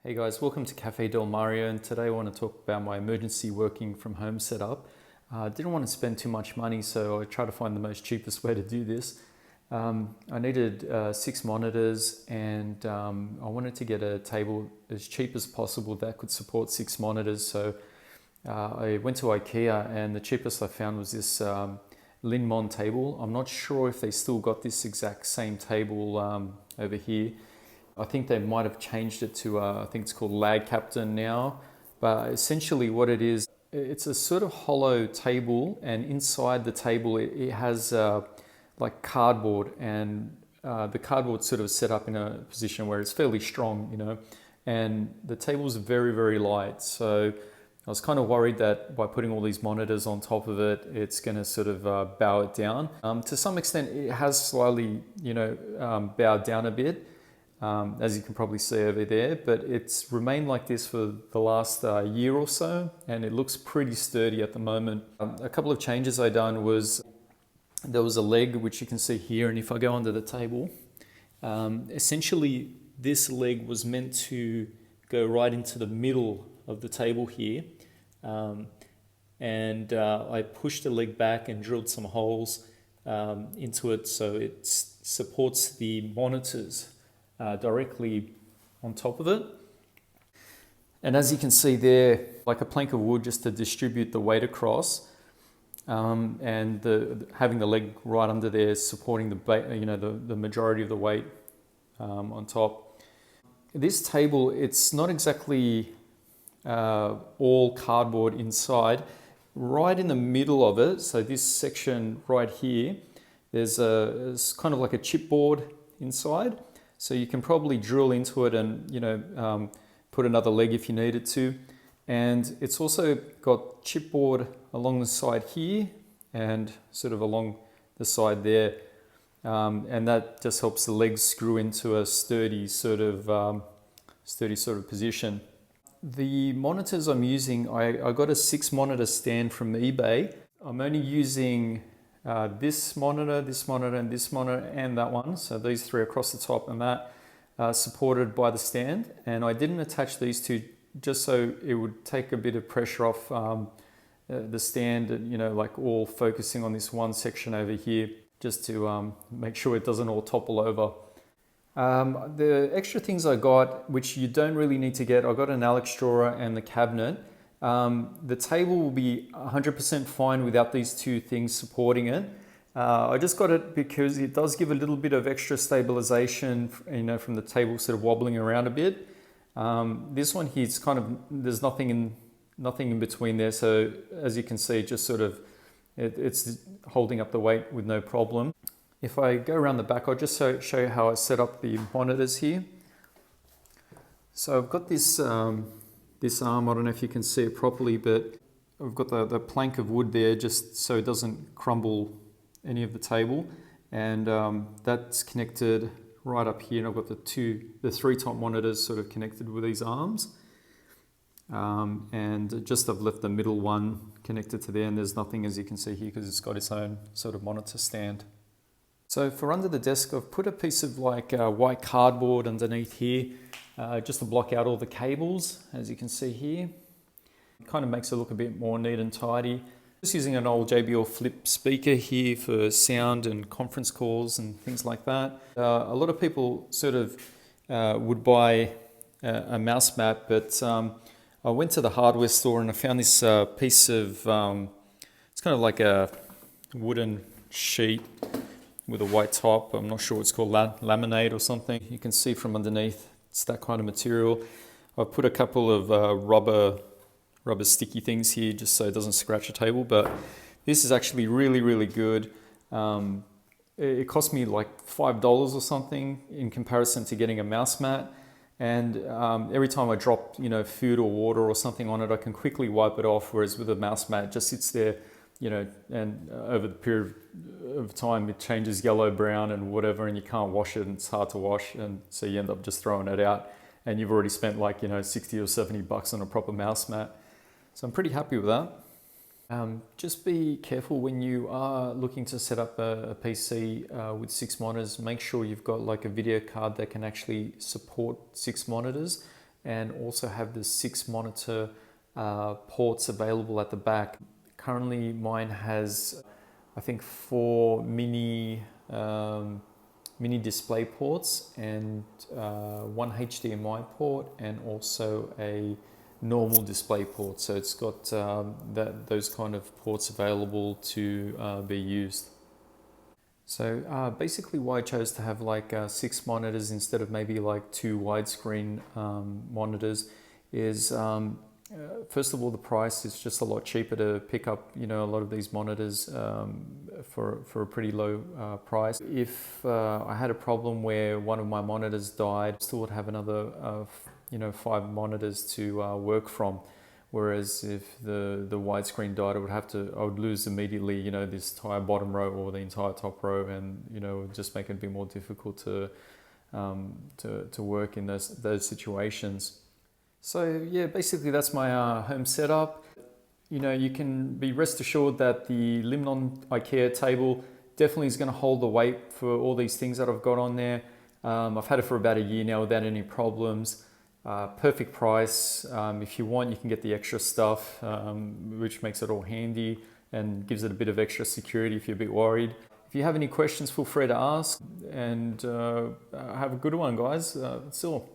Hey guys, welcome to Cafe Del Mario, and today I want to talk about my emergency working from home setup. I didn't want to spend too much money, so I tried to find the most cheapest way to do this. I needed 6 monitors, and I wanted to get a table as cheap as possible that could support 6 monitors. So I went to Ikea, and the cheapest I found was this Linnmon table. I'm not sure if they still got this exact same table over here. I think they might have changed it to, I think it's called Lag Captain now. But essentially what it is, it's a sort of hollow table, and inside the table it has like cardboard, and the cardboard's sort of set up in a position where it's fairly strong, and the table's very, very light. So I was kind of worried that by putting all these monitors on top of it, it's going to sort of bow it down. To some extent, it has slightly, bowed down a bit. As you can probably see over there, but it's remained like this for the last year or so, and it looks pretty sturdy at the moment. A couple of changes I done was there was a leg which you can see here, and if I go under the table, essentially this leg was meant to go right into the middle of the table here, and I pushed the leg back and drilled some holes into it so it supports the monitors directly on top of it. And as you can see there, like a plank of wood just to distribute the weight across, and having the leg right under there supporting the majority of the weight on top. This table, it's not exactly all cardboard inside. Right in the middle of it, so this section right here, there's kind of like a chipboard inside. So you can probably drill into it and, put another leg if you needed to. And it's also got chipboard along the side here and sort of along the side there. And that just helps the legs screw into a sturdy sort of position. The monitors I'm using, I got a 6 monitor stand from eBay. I'm only using this monitor, and this monitor, and that one. So these 3 across the top, and that supported by the stand. And I didn't attach these 2 just so it would take a bit of pressure off the stand, like all focusing on this one section over here, just to make sure it doesn't all topple over. The extra things I got, which you don't really need to get, I got an Alex drawer and the cabinet. The table will be 100% fine without these 2 things supporting it. I just got it because it does give a little bit of extra stabilization, from the table sort of wobbling around a bit. This one here, it's kind of, there's nothing in between there. So as you can see, just sort of, it's holding up the weight with no problem. If I go around the back, I'll just show you how I set up the monitors here. So I've got this arm, I don't know if you can see it properly, but I've got the plank of wood there just so it doesn't crumble any of the table. And that's connected right up here. And I've got the 3 top monitors sort of connected with these arms. And just I've left the middle one connected to there, and there's nothing, as you can see here, because it's got its own sort of monitor stand. So for under the desk, I've put a piece of like white cardboard underneath here, just to block out all the cables, as you can see here. It kind of makes it look a bit more neat and tidy. Just using an old JBL flip speaker here for sound and conference calls and things like that. A lot of people sort of would buy a mouse mat, but I went to the hardware store and I found this piece of, it's kind of like a wooden sheet with a white top. I'm not sure what it's called, laminate or something. You can see from underneath, it's that kind of material. I've put a couple of rubber sticky things here just so it doesn't scratch the table, but this is actually really, really good. It cost me like $5 or something in comparison to getting a mouse mat. And every time I drop, food or water or something on it, I can quickly wipe it off, whereas with a mouse mat, it just sits there, and over the period of time, it changes yellow, brown, and whatever, and you can't wash it, and it's hard to wash, and so you end up just throwing it out, and you've already spent like, 60 or 70 bucks on a proper mouse mat. So I'm pretty happy with that. Just be careful when you are looking to set up a PC with 6 monitors. Make sure you've got like a video card that can actually support 6 monitors. and also have the 6 monitor ports available at the back. Currently mine has, I think, 4 mini display ports and 1 HDMI port and also a normal display port. So it's got those kind of ports available to be used. So basically why I chose to have like 6 monitors instead of maybe like 2 widescreen monitors is first of all, the price is just a lot cheaper to pick up, a lot of these monitors for a pretty low price. If I had a problem where one of my monitors died, I still would have another 5 monitors to work from. Whereas if the widescreen died, I would lose immediately, this entire bottom row or the entire top row, and it would just make it a bit more difficult to work in those situations. So yeah, basically that's my home setup. You can be rest assured that the Linnmon Ikea table definitely is going to hold the weight for all these things that I've got on there. I've had it for about a year now without any problems. Perfect price. If you want, you can get the extra stuff, which makes it all handy and gives it a bit of extra security if you're a bit worried. If you have any questions, feel free to ask, and have a good one, guys. That's all.